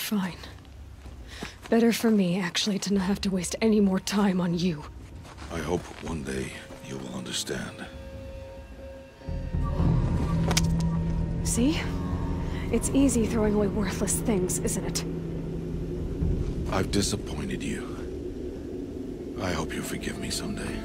fine. Better for me, actually, to not have to waste any more time on you. I hope one day you will understand. See? It's easy throwing away worthless things, isn't it? I've disappointed you. I hope you forgive me someday.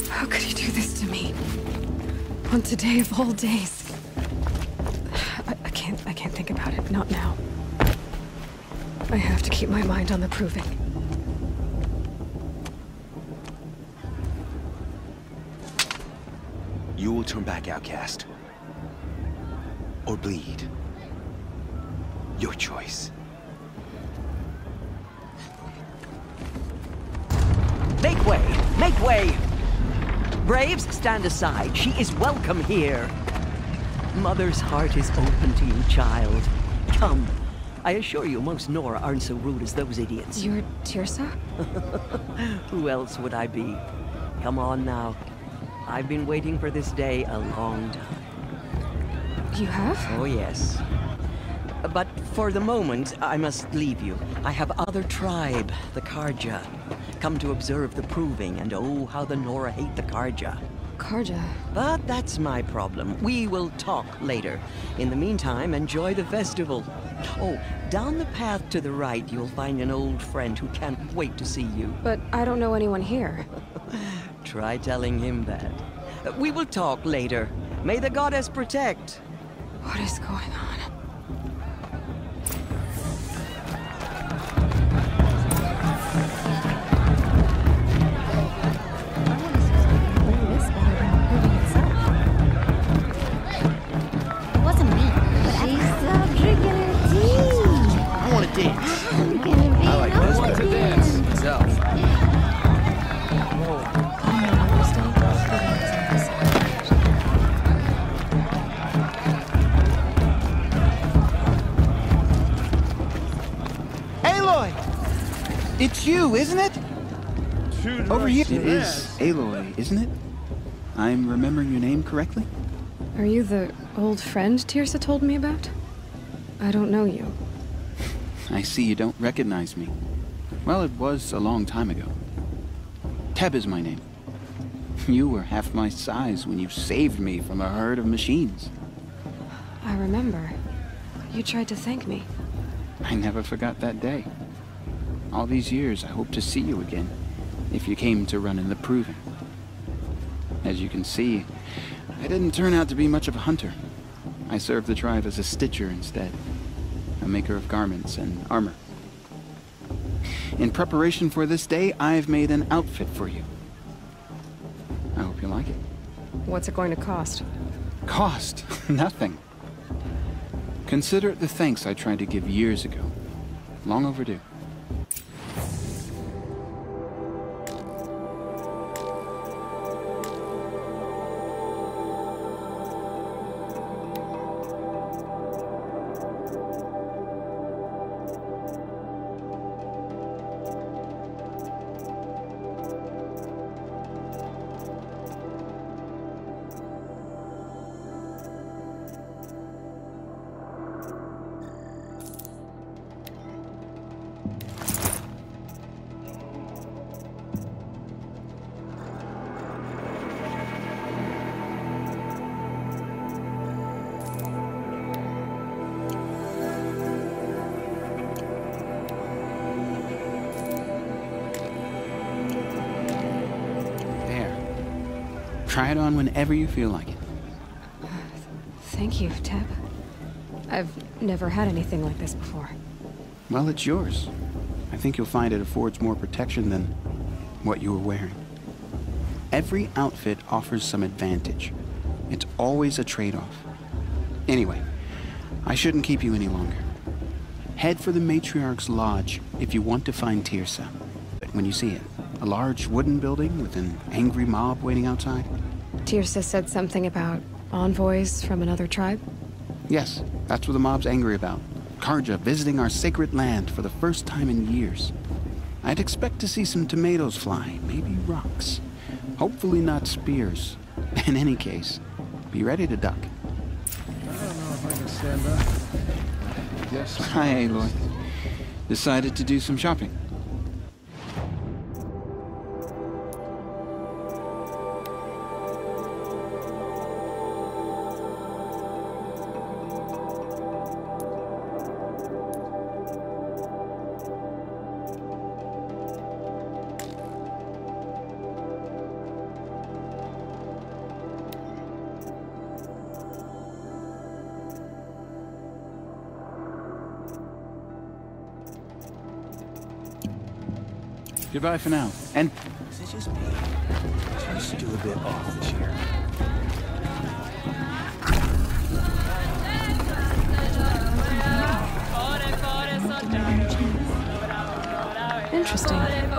How could he do this to me? On today of all days. I can't think about it. Not now. I have to keep my mind on the proving. You will turn back, outcast. Or bleed. Your choice. Make way! Make way! Braves, stand aside. She is welcome here. Mother's heart is open to you, child. Come. I assure you, most Nora aren't so rude as those idiots. You're Tirsa? Who else would I be? Come on now. I've been waiting for this day a long time. You have? Oh, yes. But for the moment, I must leave you. I have other tribe, the Karja, come to observe the proving, and oh, how the Nora hate the Karja. Karja? But that's my problem. We will talk later. In the meantime, enjoy the festival. Oh, down the path to the right, you'll find an old friend who can't wait to see you. But I don't know anyone here. Try telling him that. We will talk later. May the goddess protect. What is going on? I like this. I want to dance myself. Aloy! It's you, isn't it? Over here. It is Aloy, isn't it? I'm remembering your name correctly? Are you the old friend Tirsa told me about? I don't know you. I see you don't recognize me. Well, it was a long time ago. Teb is my name. You were half my size when you saved me from a herd of machines. I remember. You tried to thank me. I never forgot that day. All these years, I hope to see you again, if you came to run in the proving. As you can see, I didn't turn out to be much of a hunter. I served the tribe as a stitcher instead. A maker of garments and armor. In preparation for this day, I've made an outfit for you. I hope you like it. What's it going to cost? Cost? Nothing. Consider it the thanks I tried to give years ago. Long overdue. Try it on whenever you feel like it. Thank you, Teb. I've never had anything like this before. Well, it's yours. I think you'll find it affords more protection than what you were wearing. Every outfit offers some advantage. It's always a trade-off. Anyway, I shouldn't keep you any longer. Head for the Matriarch's Lodge if you want to find Tirsa. When you see it, a large wooden building with an angry mob waiting outside. Tirsa said something about envoys from another tribe? Yes, that's what the mob's angry about. Karja visiting our sacred land for the first time in years. I'd expect to see some tomatoes fly, maybe rocks. Hopefully not spears. In any case, be ready to duck. I don't know if I can stand up. Yes. Hi, Aloy. Decided to do some shopping. Goodbye for now. And Is it just me? She's still a bit off this year. Interesting.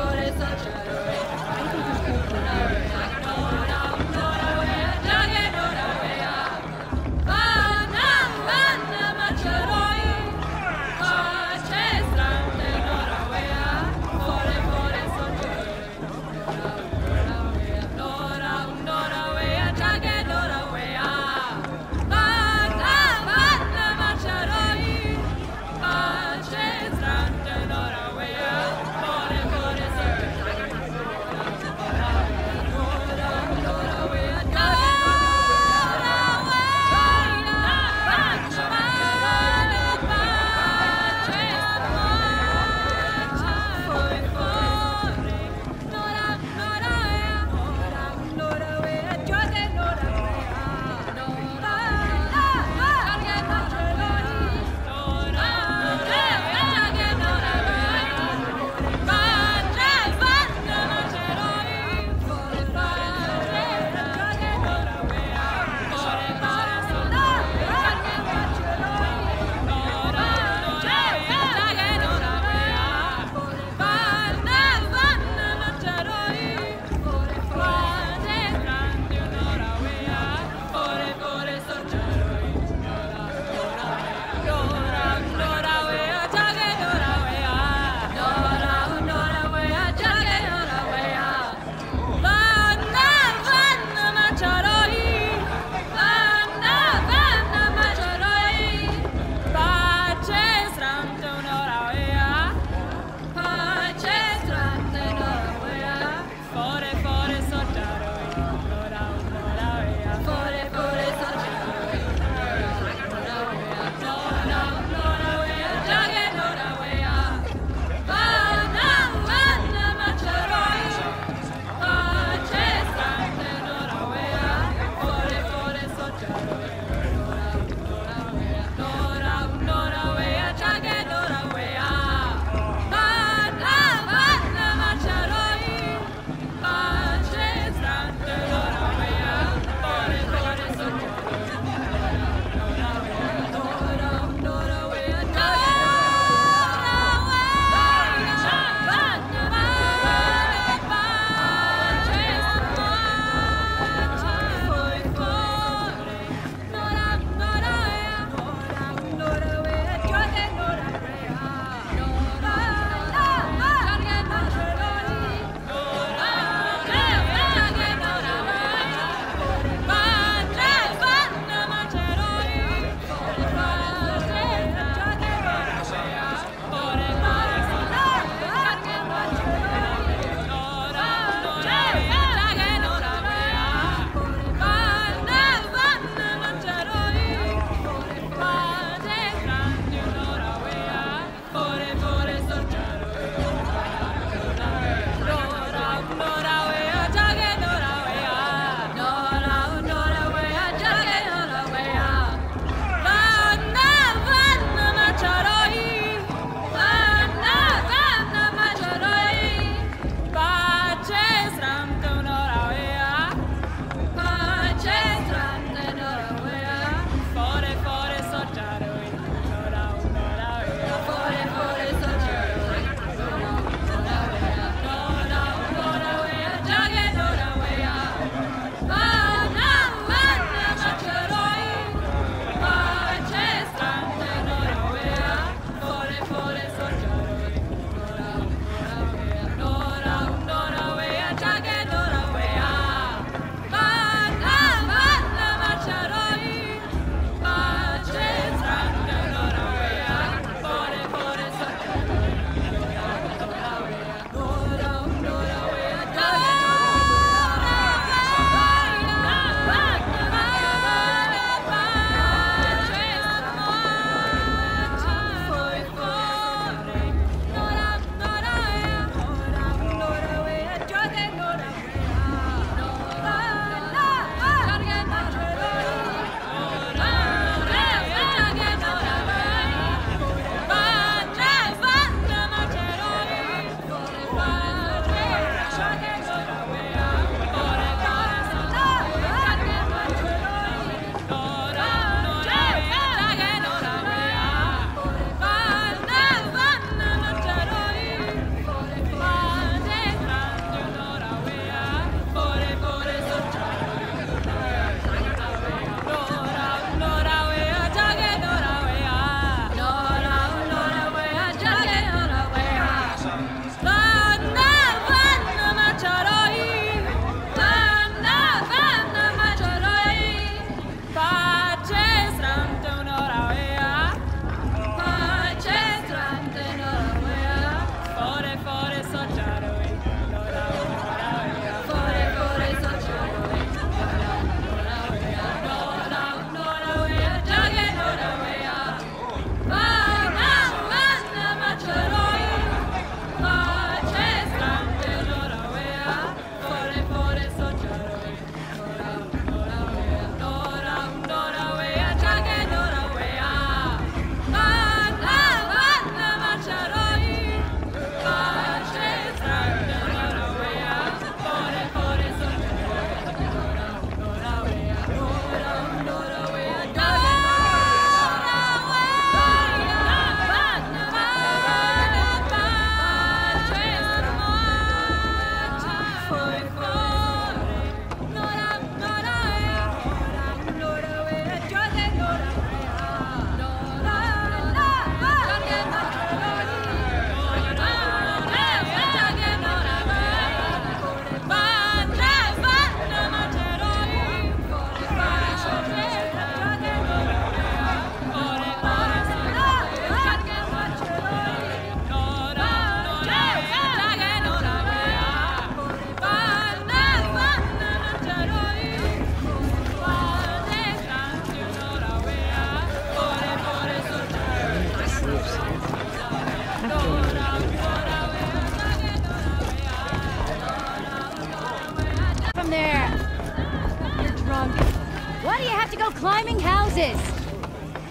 go climbing houses.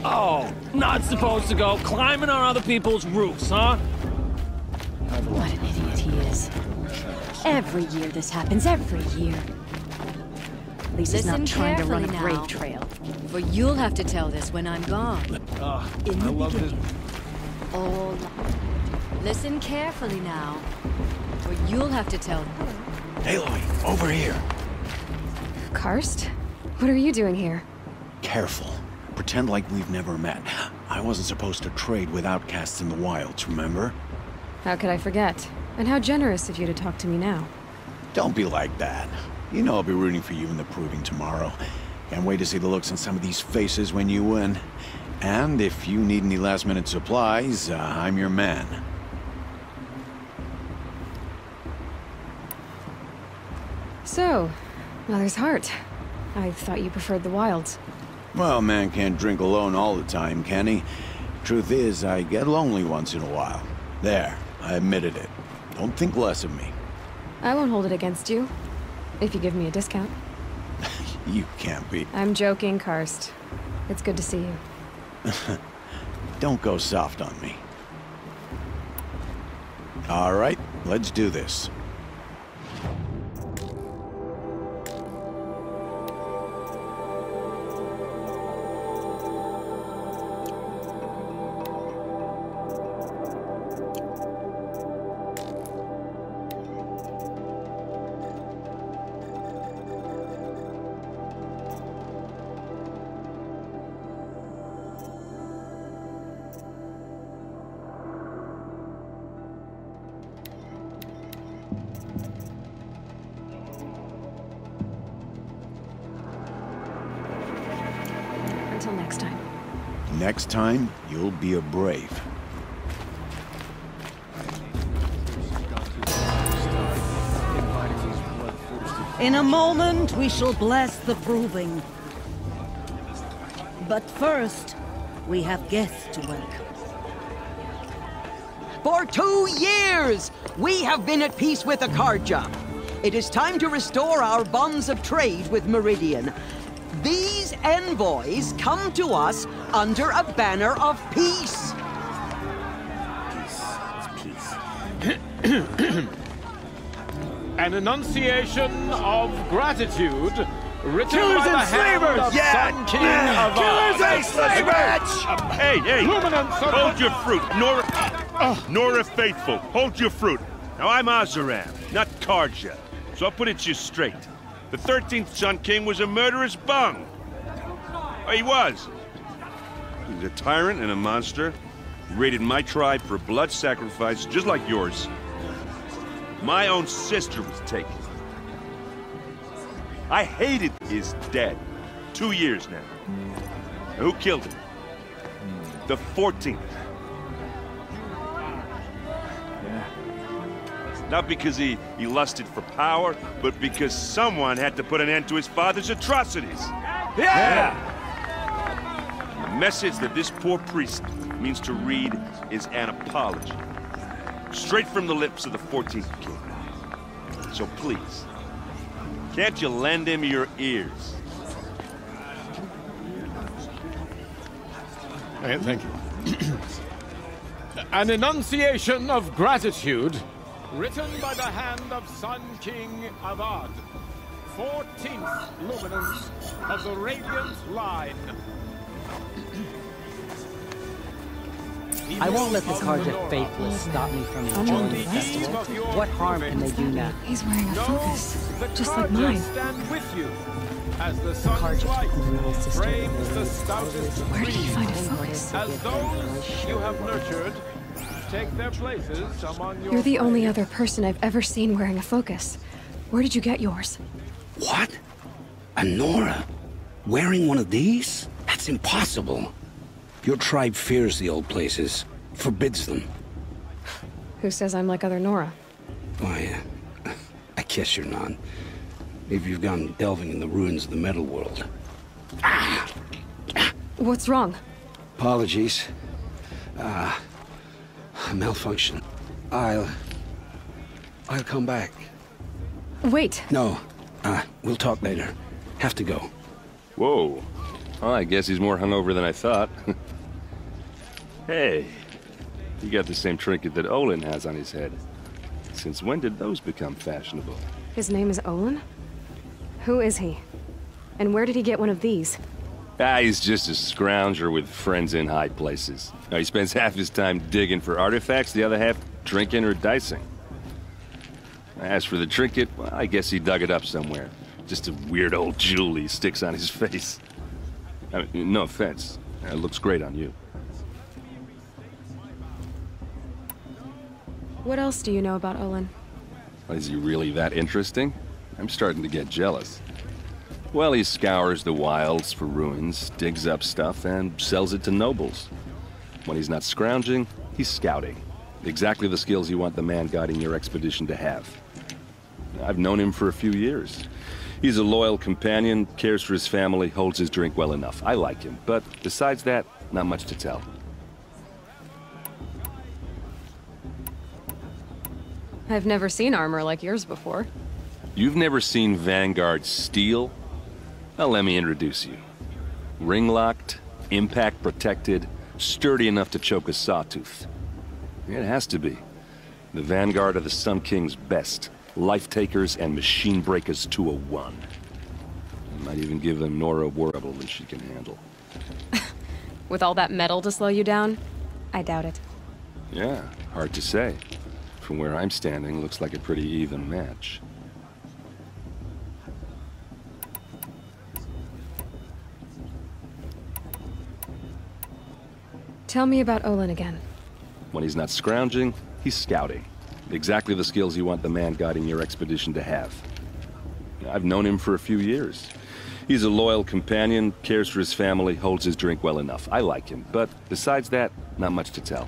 Oh, not supposed to go climbing on other people's roofs, huh? What an idiot he is. Every year this happens, every year. At least he's not trying to run a brave trail. For you'll have to tell this when I'm gone. In the beginning. All. Listen carefully now. For you'll have to tell her. Aloy, over here. Karst? What are you doing here? Careful. Pretend like we've never met. I wasn't supposed to trade with outcasts in the wilds, remember? How could I forget? And how generous of you to talk to me now. Don't be like that. You know I'll be rooting for you in the proving tomorrow. Can't wait to see the looks on some of these faces when you win. And if you need any last-minute supplies, I'm your man. So, Mother's Heart. I thought you preferred the wilds. Well, man can't drink alone all the time, can he? Truth is, I get lonely once in a while. There, I admitted it. Don't think less of me. I won't hold it against you. If you give me a discount. You can't be. I'm joking, Karst. It's good to see you. Don't go soft on me. All right, let's do this. Until next time. Next time, you'll be a brave. In a moment, we shall bless the proving. But first, we have guests to welcome. For 2 years, we have been at peace with Akarja. It is time to restore our bonds of trade with Meridian. These envoys come to us under a banner of peace. An enunciation of gratitude written Killers by the and hand slavers! of Sun King of Killers and slavers! Hey! Luminance of Hold your fruit, Nora Faithful. Hold your fruit. Now I'm Azaram, not Karja, so I'll put it to you straight. The 13th Sun King was a murderous bung. Oh, he was. He was a tyrant and a monster. He raided my tribe for blood sacrifice, just like yours. My own sister was taken. I hated his dead. 2 years now. And who killed him? The 14th. Not because he lusted for power, but because someone had to put an end to his father's atrocities. Yeah! The message that this poor priest means to read is an apology. Straight from the lips of the 14th king. So please, can't you lend him your ears? Thank you. An enunciation of gratitude written by the hand of Sun King Avad, 14th luminance of the Radiant Line. I won't let the Karja faithless stop me from enjoying the festival. What harm can they do now? He's wearing a focus, The just like Karja mine. stand with you as the sun's light frames the stoutest Where did he trees, find a focus? as those you have nurtured take their places among your You're the only prey. other person I've ever seen wearing a focus. Where did you get yours? What? A Nora? Wearing one of these? That's impossible. Your tribe fears the old places, forbids them. Who says I'm like other Nora? Why, I guess you're not. Maybe you've gone delving in the ruins of the metal world. What's wrong? Apologies. A malfunction. I'll come back. Wait. No, we'll talk later. Have to go. Whoa. Well, I guess he's more hungover than I thought. Hey, you got the same trinket that Olin has on his head. Since when did those become fashionable? His name is Olin? Who is he? And where did he get one of these? He's just a scrounger with friends in high places. He spends half his time digging for artifacts, the other half drinking or dicing. As for the trinket, well, I guess he dug it up somewhere. Just a weird old jewel he sticks on his face. I mean, no offense. It looks great on you. What else do you know about Olin? Is he really that interesting? I'm starting to get jealous. Well, he scours the wilds for ruins, digs up stuff, and sells it to nobles. When he's not scrounging, he's scouting. Exactly the skills you want the man guiding your expedition to have. I've known him for a few years. He's a loyal companion, cares for his family, holds his drink well enough. I like him, but besides that, not much to tell. I've never seen armor like yours before. You've never seen Vanguard steel? Well, let me introduce you. Ring-locked, impact-protected, sturdy enough to choke a sawtooth. It has to be. The Vanguard are the Sun King's best. Life-takers and machine breakers to a one. I might even give them Nora Warble that she can handle. With all that metal to slow you down? I doubt it. Yeah, hard to say. From where I'm standing, looks like a pretty even match. Tell me about Olin again. When he's not scrounging, he's scouting. Exactly the skills you want the man guiding your expedition to have. I've known him for a few years. He's a loyal companion, cares for his family, holds his drink well enough. I like him, but besides that, not much to tell.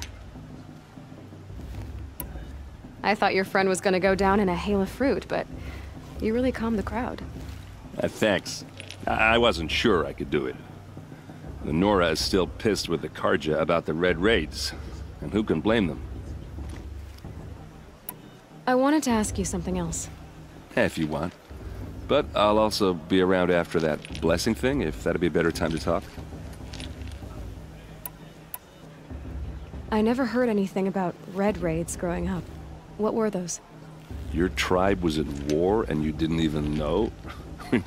I thought your friend was gonna go down in a hail of fruit, but you really calmed the crowd. Thanks. I wasn't sure I could do it. The Nora is still pissed with the Karja about the Red Raids, and who can blame them? I wanted to ask you something else. If you want. But I'll also be around after that blessing thing, if that'd be a better time to talk. I never heard anything about Red Raids growing up. What were those? Your tribe was at war and you didn't even know?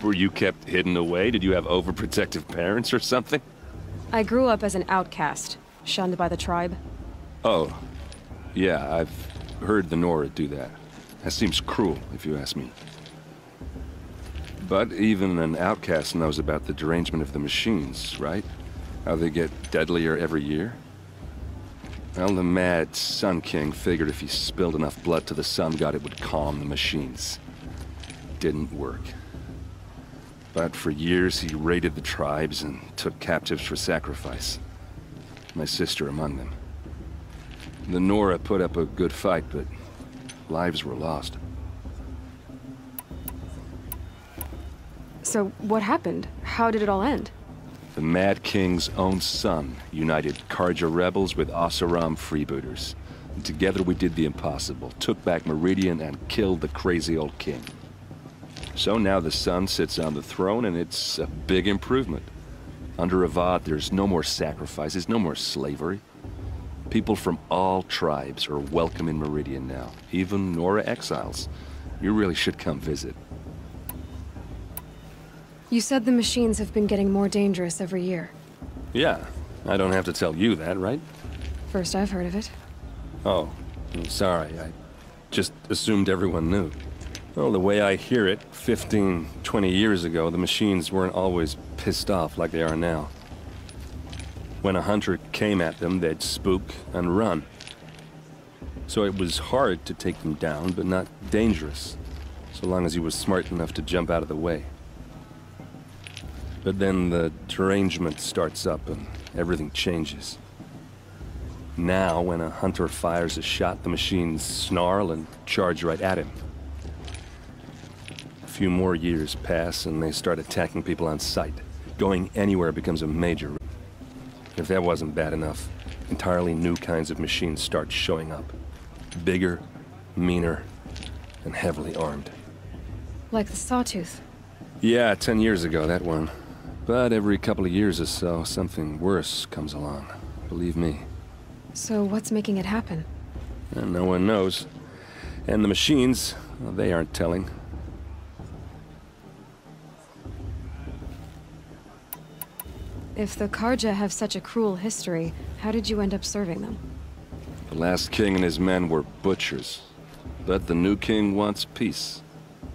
Were you kept hidden away? Did you have overprotective parents or something? I grew up as an outcast, shunned by the tribe. Oh. Yeah, I've heard the Nora do that. That seems cruel, if you ask me. But even an outcast knows about the derangement of the machines, right? How they get deadlier every year? Well, the mad Sun King figured if he spilled enough blood to the Sun God, it would calm the machines. Didn't work. But for years, he raided the tribes and took captives for sacrifice. My sister among them. The Nora put up a good fight, but lives were lost. So, what happened? How did it all end? The Mad King's own son united Karja rebels with Oseram freebooters. And together we did the impossible, took back Meridian and killed the crazy old king. So now the son sits on the throne and it's a big improvement. Under Avad, there's no more sacrifices, no more slavery. People from all tribes are welcome in Meridian now, even Nora exiles. You really should come visit. You said the machines have been getting more dangerous every year. Yeah, I don't have to tell you that, right? First I've heard of it. Oh, I'm sorry. I just assumed everyone knew. Well, the way I hear it, 15, 20 years ago, the machines weren't always pissed off like they are now. When a hunter came at them, they'd spook and run. So it was hard to take them down, but not dangerous, so long as he was smart enough to jump out of the way. But then the derangement starts up and everything changes. Now, when a hunter fires a shot, the machines snarl and charge right at him. A few more years pass and they start attacking people on sight. Going anywhere becomes a major risk. If that wasn't bad enough, entirely new kinds of machines start showing up. Bigger, meaner, and heavily armed. Like the Sawtooth. Yeah, 10 years ago, that one. But every couple of years or so, something worse comes along. Believe me. So what's making it happen? And no one knows. And the machines, well, they aren't telling. If the Karja have such a cruel history, how did you end up serving them? The last king and his men were butchers. But the new king wants peace.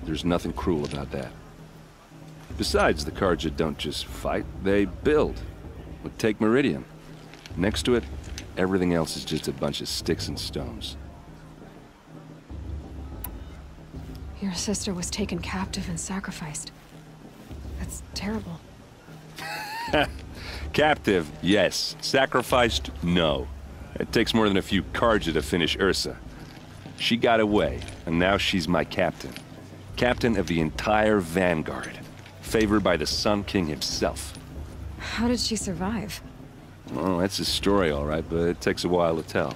There's nothing cruel about that. Besides, the Karja don't just fight, they build. But take Meridian. Next to it, everything else is just a bunch of sticks and stones. Your sister was taken captive and sacrificed. That's terrible. Captive, yes. Sacrificed, no. It takes more than a few Karja to finish Ursa. She got away, and now she's my captain. Captain of the entire Vanguard. Favored by the Sun King himself. How did she survive? Well, that's a story, all right, but it takes a while to tell.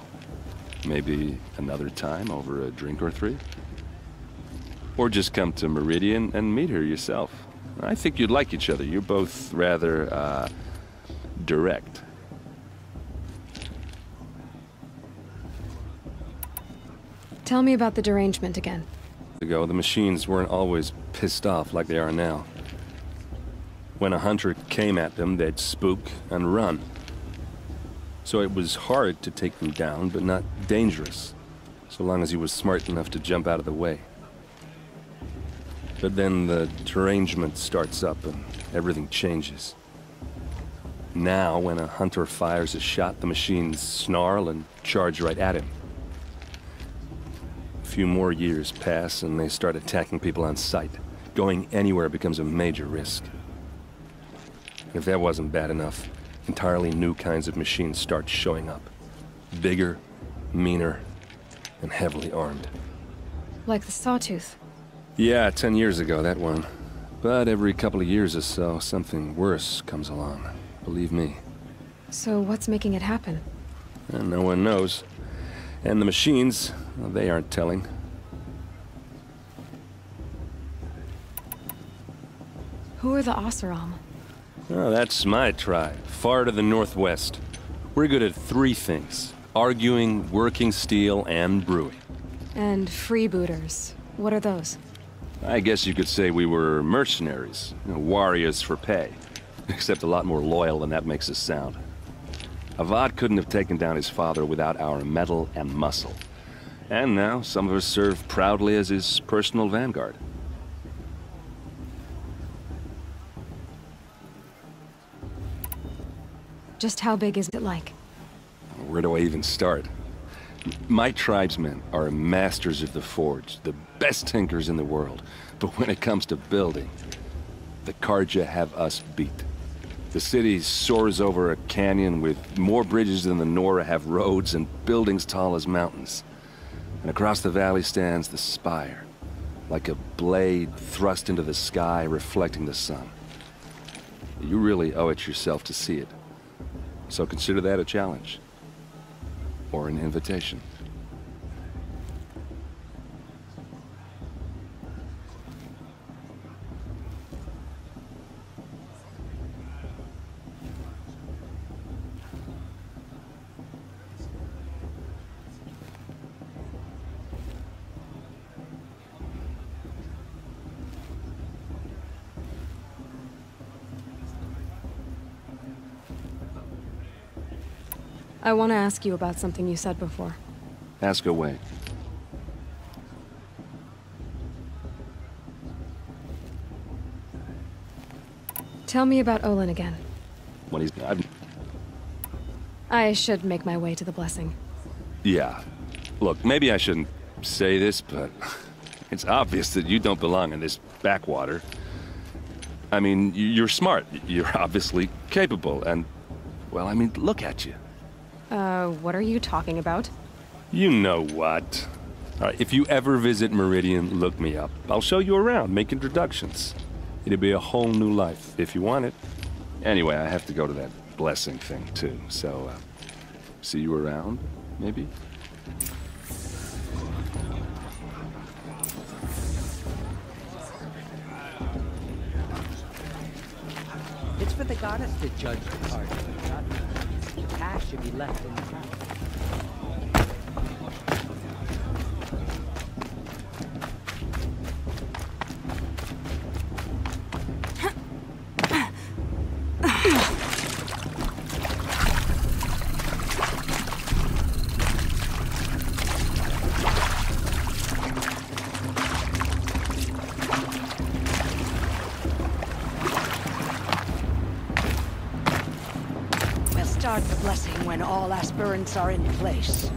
Maybe another time over a drink or three? Or just come to Meridian and meet her yourself. I think you'd like each other. You're both rather, direct. Tell me about the derangement again. Ago, the machines weren't always pissed off like they are now. When a hunter came at them, they'd spook and run. So it was hard to take them down, but not dangerous, so long as he was smart enough to jump out of the way. But then the derangement starts up and everything changes. Now, when a hunter fires a shot, the machines snarl and charge right at him. A few more years pass and they start attacking people on sight. Going anywhere becomes a major risk. If that wasn't bad enough, entirely new kinds of machines start showing up. Bigger, meaner, and heavily armed. Like the Sawtooth. Yeah, 10 years ago, that one. But every couple of years or so, something worse comes along. Believe me. So what's making it happen? And no one knows. And the machines, well, they aren't telling. Who are the Oseram? Oh, that's my tribe, far to the northwest. We're good at three things. Arguing, working steel, and brewing. And freebooters. What are those? I guess you could say we were mercenaries, warriors for pay. Except a lot more loyal than that makes us sound. Avad couldn't have taken down his father without our metal and muscle. And now, some of us serve proudly as his personal vanguard. Just how big is it like? Where do I even start? My tribesmen are masters of the forge, the best tinkers in the world. But when it comes to building, the Karja have us beat. The city soars over a canyon with more bridges than the Nora have roads and buildings tall as mountains. And across the valley stands the spire, like a blade thrust into the sky reflecting the sun. You really owe it yourself to see it. So consider that a challenge. Or an invitation. I want to ask you about something you said before. Ask away. Tell me about Olin again. When he's... I should make my way to the blessing. Yeah. Look, maybe I shouldn't say this, but it's obvious that you don't belong in this backwater. I mean, you're smart. You're obviously capable, and... well, I mean, look at you. What are you talking about? You know what. All right, if you ever visit Meridian, look me up. I'll show you around, make introductions. It'll be a whole new life, if you want it. Anyway, I have to go to that blessing thing, too. So, see you around, maybe? It's for the goddess to judge the party. Cash should be left in the house. Start the blessing when all aspirants are in place.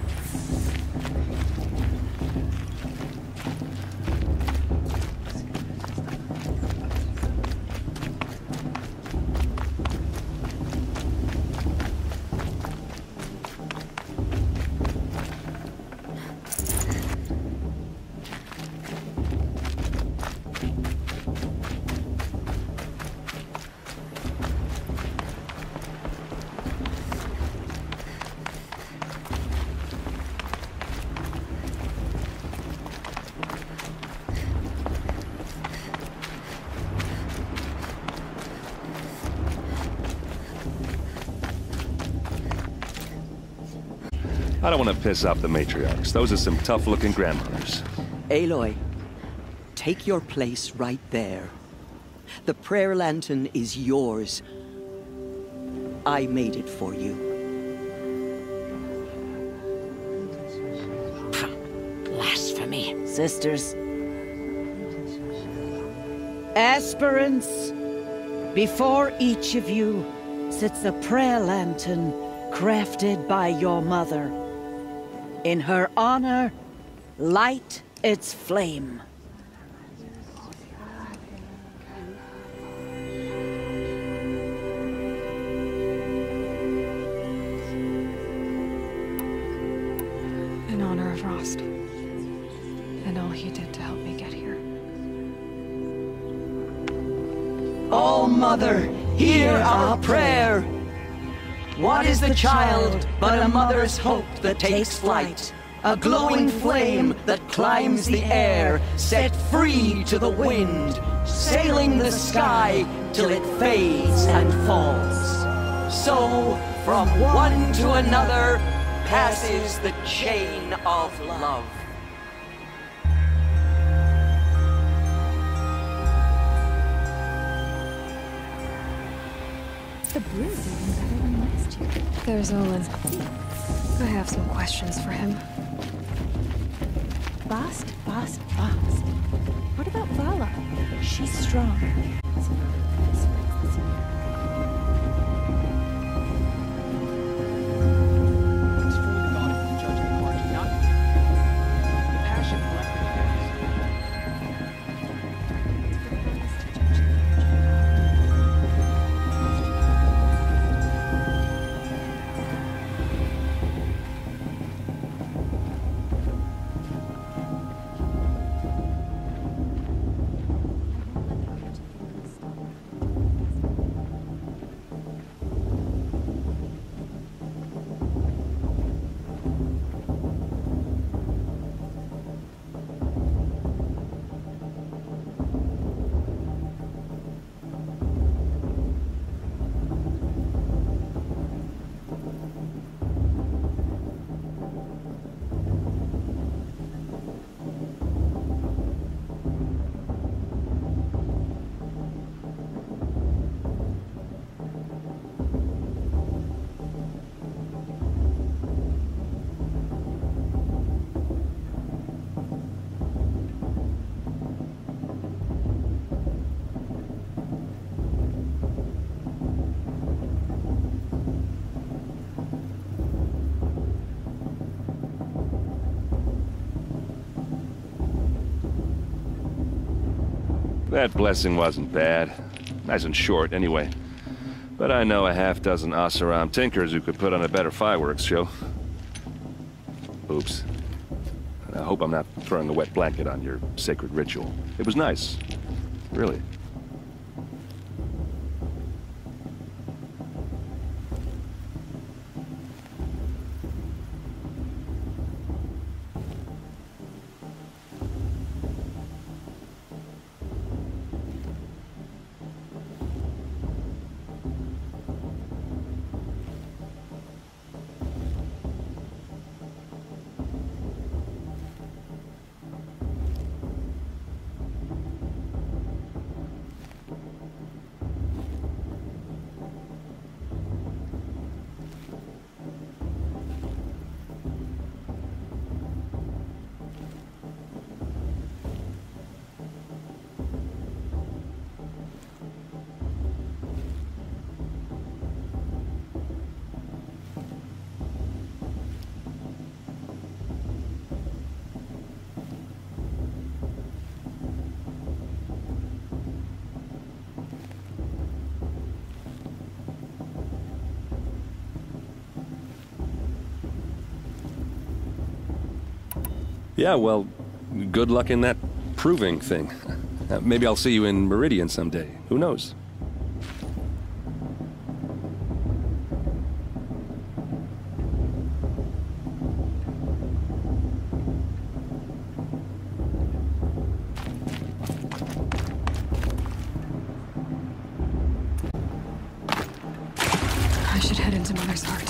I don't want to piss off the matriarchs. Those are some tough-looking grandmothers. Aloy, take your place right there. The prayer lantern is yours. I made it for you. Blasphemy, sisters. Aspirants, before each of you sits a prayer lantern crafted by your mother. In her honor, light its flame. In honor of Rost, and all he did to help me get here. Oh, Mother, hear our prayer! What is the child but a mother's hope that takes flight? A glowing flame that climbs the air, set free to the wind, sailing the sky till it fades and falls. So, from one to another, passes the chain of love. The brew's even better than last year. There's Olin. I have some questions for him. Bast. What about Vala? She's strong. That blessing wasn't bad. Nice and short, anyway. But I know a half-dozen Oseram tinkers who could put on a better fireworks show. Oops. I hope I'm not throwing a wet blanket on your sacred ritual. It was nice. Really. Yeah, well, good luck in that proving thing. Maybe I'll see you in Meridian someday. Who knows? I should head into Mother's Heart.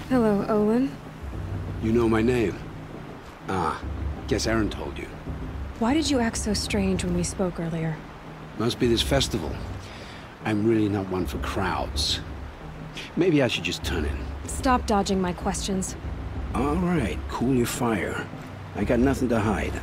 Hello, Olin. You know my name? Ah, guess Aaron told you. Why did you act so strange when we spoke earlier? Must be this festival. I'm really not one for crowds. Maybe I should just turn in. Stop dodging my questions. All right, cool your fire. I got nothing to hide.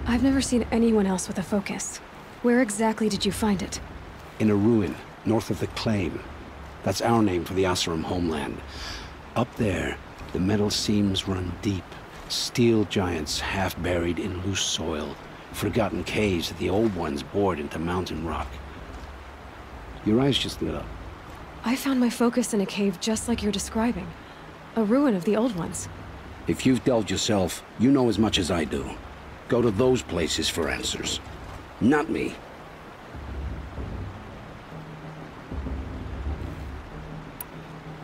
I've never seen anyone else with a focus. Where exactly did you find it? In a ruin, north of the Claim. That's our name for the Oseram homeland. Up there, the metal seams run deep. Steel giants half buried in loose soil. Forgotten caves that the old ones bored into mountain rock. Your eyes just lit up. I found my focus in a cave just like you're describing. A ruin of the old ones. If you've delved yourself, you know as much as I do. Go to those places for answers. Not me.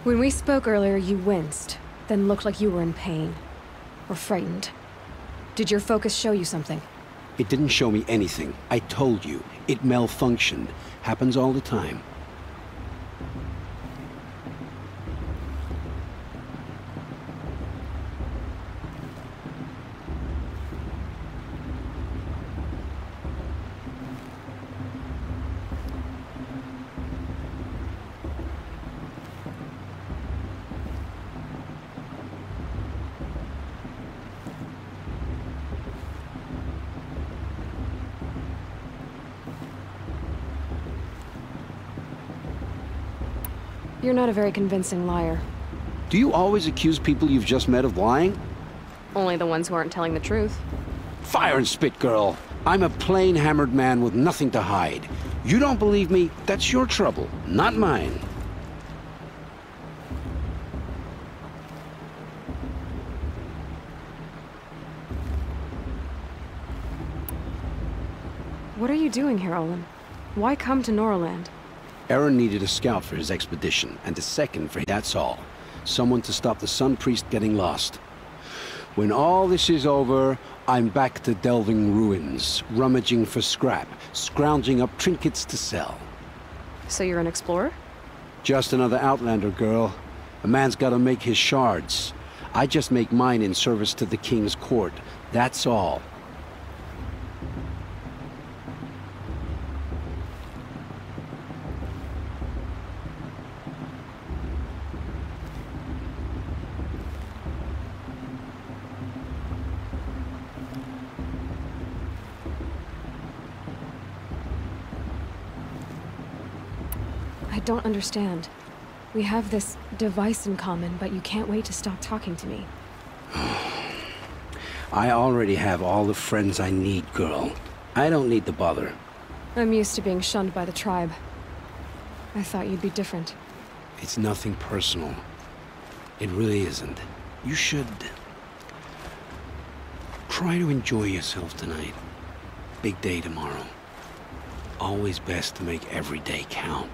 When we spoke earlier, you winced, then looked like you were in pain. Or frightened. Did your focus show you something? It didn't show me anything. I told you. It malfunctioned. Happens all the time. You're not a very convincing liar. Do you always accuse people you've just met of lying? Only the ones who aren't telling the truth. Fire and spit, girl. I'm a plain hammered man with nothing to hide. You don't believe me? That's your trouble, not mine. What are you doing here, Olin? Why come to Norland? Aaron needed a scout for his expedition, and a second for that's all. Someone to stop the Sun Priest getting lost. When all this is over, I'm back to delving ruins, rummaging for scrap, scrounging up trinkets to sell. So you're an explorer? Just another Outlander, girl. A man's gotta make his shards. I just make mine in service to the King's court. That's all. I don't understand. We have this device in common, but you can't wait to stop talking to me. I already have all the friends I need, girl. I don't need the bother. I'm used to being shunned by the tribe. I thought you'd be different. It's nothing personal. It really isn't. You should try to enjoy yourself tonight. Big day tomorrow. Always best to make every day count.